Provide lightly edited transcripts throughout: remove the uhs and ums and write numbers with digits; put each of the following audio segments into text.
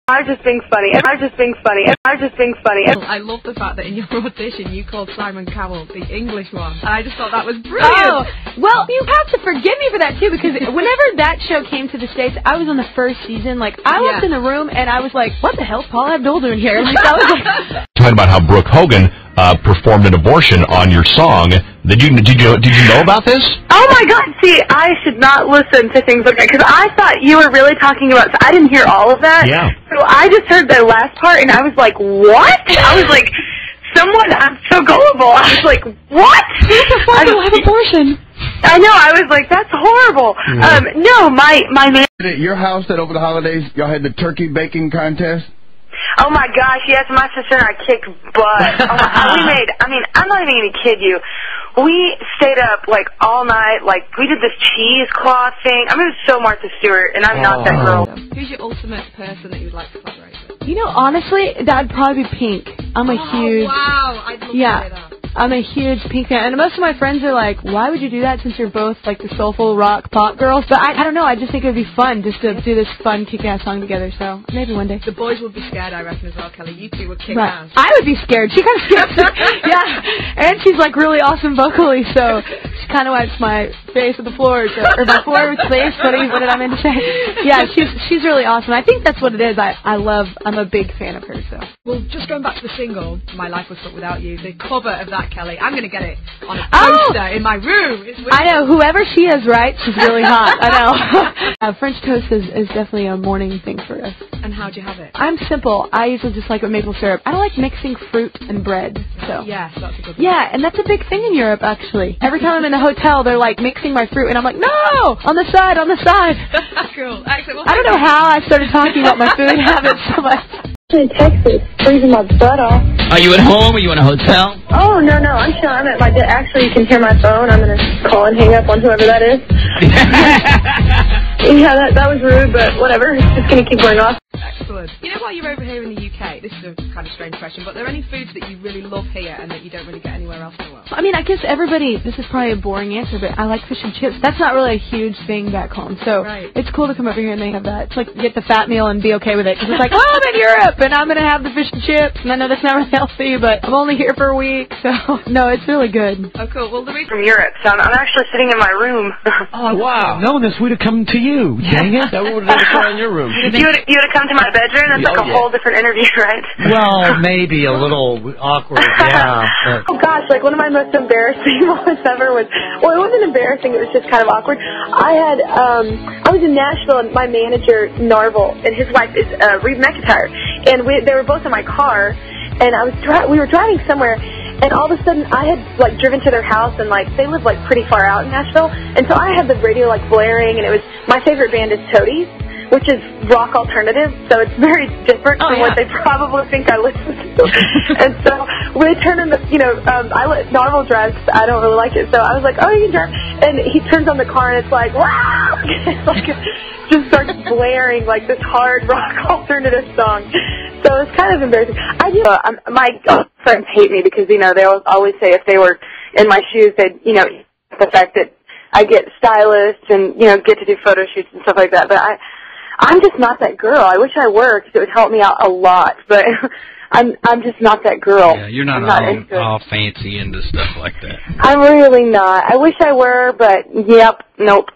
I'm just being funny. I'm just being funny. I'm just being funny. I love the fact that in your audition you called Simon Cowell the English one. And I just thought that was brilliant. Oh, well, you have to forgive me for that too, because whenever that show came to the States, I was on the first season. Like, I walked in the room and I was like, what the hell's Paula Abdul doing here? Like, I was like... Talking about how Brooke Hogan performed an abortion on your song. Did you know about this? Oh my God! See, I should not listen to things like that because I thought you were really talking about. So I didn't hear all of that. Yeah. So I just heard the last part, and I was like, "What?" I was like, "Someone, I'm so gullible." I was like, "What?" Who's the father will have abortion? I know. I was like, "That's horrible." Yeah. No, my man. At your house, that over the holidays, y'all had the turkey baking contest. Oh my gosh, yes, my sister and I kicked butt. We made, I mean, I'm not even going to kid you. We stayed up, like, all night. Like, we did this cheesecloth thing. I mean, it was so Martha Stewart, and I'm not that girl. Who's your ultimate person that you'd like to collaborate with? You know, honestly, that'd probably be Pink. I'm a huge... wow, I'd love to hear that. I'm a huge Pink fan, and most of my friends are like, why would you do that since you're both, like, the soulful rock pop girls? But I don't know, I just think it would be fun just to do this fun kick-ass song together, so maybe one day. The boys would be scared, I reckon, as well, Kelly. You two would kick Right. ass. I would be scared. She kind of scares me. Yeah, and she's, like, really awesome vocally, so she kind of wipes my face with the floor, or my floor with face, what did I mean to say? Yeah, she's really awesome. I think that's what it is. I'm a big fan of her, so. Well, just going back to the single, My Life Was Stuck Without You, the cover of that, Kelly, I'm going to get it on a poster in my room. I know, whoever she is, right? She's really hot. I know. French toast is definitely a morning thing for us. And how'd you have it? I'm simple. I usually just like it with maple syrup. I don't like mixing fruit and bread. So. Yes, that's a good one. Yeah, and that's a big thing in Europe, actually. Every time I'm in a hotel, they're like mixing my fruit, and I'm like, no! On the side, on the side. Cool. Excellent. Well, I don't know how I started talking about my food habits so much. In Texas, freezing my butt off. Are you at home? Are you in a hotel? Oh, no, I'm sure I'm at my desk. Actually, you can hear my phone. I'm going to call and hang up on whoever that is. Yeah, that was rude, but whatever. It's just going to keep going off. Excellent. You know, while you're over here in the UK, this is a kind of strange question, but are there any foods that you really love here and that you don't really get anywhere else in the world? I mean, I guess everybody, this is probably a boring answer, but I like fish and chips. That's not really a huge thing back home, so It's cool to come over here and they have that. It's like get the fat meal and be okay with it, because it's like, oh, I'm in Europe, and I'm going to have the fish and chips, and I know that's not really healthy, but I'm only here for a week, so no, it's really good. Oh, cool. Well, the reason from Europe, so I'm actually sitting in my room. Oh, wow. Knowing this, we'd have come to you. Dang it. That would have been in your room. You would have come to my bedroom? That's like a whole different interview, right? Well, maybe a little awkward, yeah. Oh, gosh, like one of my most embarrassing moments ever was, well, it wasn't embarrassing, it was just kind of awkward. I was in Nashville, and my manager, Narvel, and his wife is Reed McIntyre, and they were both in my car, and we were driving somewhere, and all of a sudden I had like driven to their house, and like they live like pretty far out in Nashville, and so I had the radio like blaring, and it was my favorite band is Toadies, which is rock alternative, so it's very different from what they probably think I listen to. And so we turned in I let Narvel drive because I don't really like it, so I was like, oh, you can drive. And he turns on the car, and it's like, wow! It's like, just starts blaring like this hard rock alternative song. So it's kind of embarrassing. My friends hate me because, they always say if they were in my shoes, they'd, the fact that I get stylists and, get to do photo shoots and stuff like that. But I'm just not that girl. I wish I were because it would help me out a lot. But I'm just not that girl. Yeah, you're not all fancy into stuff like that. I'm really not. I wish I were, but nope.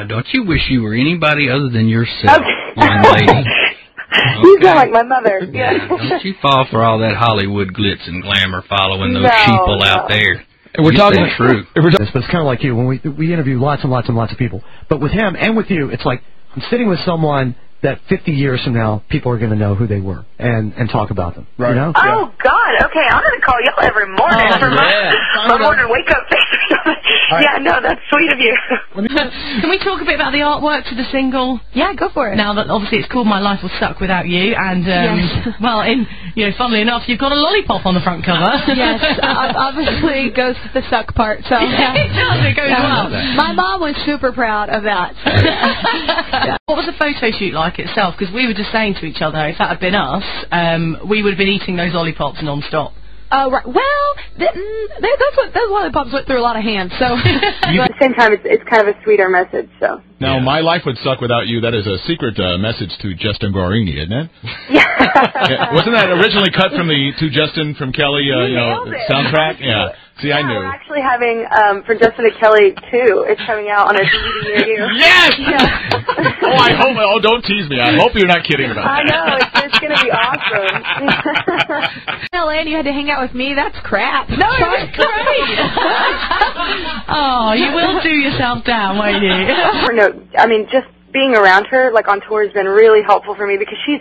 Don't you wish you were anybody other than yourself, young lady? You sound like my mother. Yeah, don't you fall for all that Hollywood glitz and glamour following those sheeple out there. And we're talking the truth. But it's kind of like you when we interview lots and lots and lots of people. But with him and with you, it's like I'm sitting with someone that 50 years from now, people are going to know who they were and talk about them. Right. You know? Oh, God. Okay, I'm going to call y'all every morning for my morning wake-up face or something. Right. Yeah, no, that's sweet of you. Can we talk a bit about the artwork to the single? Yeah, go for it. Now that obviously it's called My Life Was Stuck Without You, and, well, funnily enough, you've got a lollipop on the front cover. Yes, obviously it goes with the suck part. So it does, it goes well. My mom was super proud of that. So. What was the photo shoot like itself? Because we were just saying to each other, if that had been us, we would have been eating those lollipops non-stop. Right. Well, those lollipops went through a lot of hands. So, at the same time, it's kind of a sweeter message. So. Now, my life would suck without you. That is a secret message to Justin Guarini, isn't it? Yeah. Wasn't that originally cut from the To Justin from Kelly soundtrack? Yeah. See, I knew. We're actually having, for Justin and Kelly 2, it's coming out on a DVD near you. Yes! Yeah. Oh, I hope, don't tease me. I hope you're not kidding about I that. know, it's going to be awesome. LA and you had to hang out with me, that's crap. No, it's great. Oh, you will do yourself down, won't you? No, I mean, just being around her, like, on tour has been really helpful for me because she's,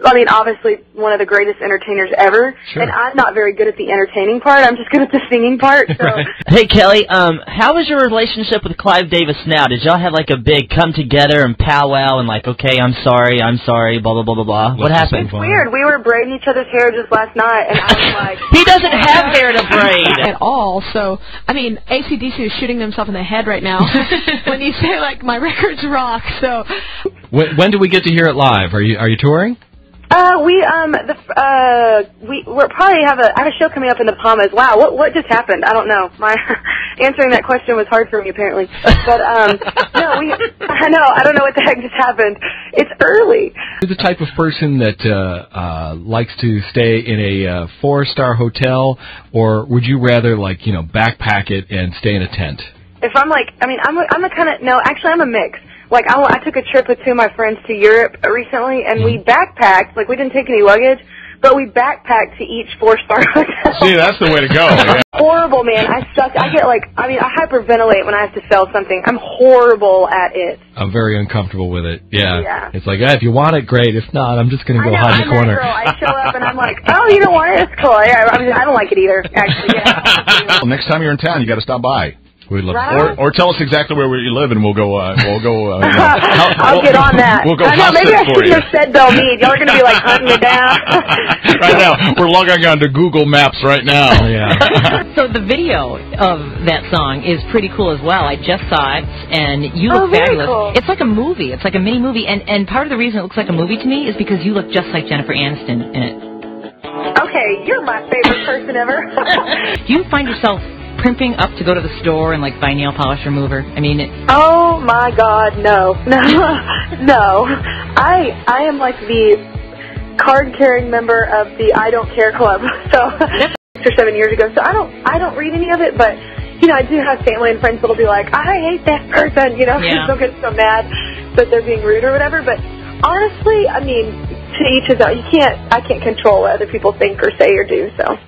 I mean, obviously one of the greatest entertainers ever, Sure. and I'm not very good at the entertaining part. I'm just good at the singing part. So. Right. Hey, Kelly, how was your relationship with Clive Davis now? Did y'all have, like, a big come-together and powwow and, like, okay, I'm sorry, blah, blah, blah, blah, blah? What happened? It's weird. We were braiding each other's hair just last night, and I was like... He doesn't have hair to braid. At all, so, I mean, AC/DC is shooting themselves in the head right now when you say, like, my records rock, so... When do we get to hear it live? Are you touring? We're probably have a show coming up in the Bahamas. Wow, what just happened? I don't know. My answering that question was hard for me apparently. But no, I don't know what the heck just happened. It's early. You're the type of person that likes to stay in a 4-star hotel, or would you rather backpack it and stay in a tent? If I'm I'm a kind of actually I'm a mix. Like, I took a trip with 2 of my friends to Europe recently, and we backpacked. Like, we didn't take any luggage, but we backpacked to each 4-star hotel. See, that's the way to go. Yeah. Horrible, man. I suck. I hyperventilate when I have to sell something. I'm horrible at it. I'm very uncomfortable with it. Yeah. It's like, if you want it, great. If not, I'm just going to go hide in the corner. That girl. I show up, and I'm like, oh, you don't want it? It's cool. Yeah, I don't like it either, actually. Yeah. Well, next time you're in town, you got to stop by. We'd love or tell us exactly where you live, and we'll go. I'll get on that. We'll go. I know. Maybe I for shouldn't have said Belle Meade. Y'all are going to be like hunting me down. Right now, we're logging on to Google Maps right now. Yeah. So the video of that song is pretty cool as well. I just saw it, and you look very fabulous. Cool. It's like a movie. It's like a mini movie, and part of the reason it looks like a movie to me is because you look just like Jennifer Aniston in it. Okay, you're my favorite person ever. Do you find yourself primping up to go to the store and buy nail polish remover? I mean, oh my God, no. I am like the card-carrying member of the I Don't Care Club. So 6 or 7 years ago. So I don't read any of it, but I do have family and friends that'll be like, I hate that person. They'll get so mad that they're being rude or whatever. But honestly, I mean, to each his own. I can't control what other people think or say or do. So.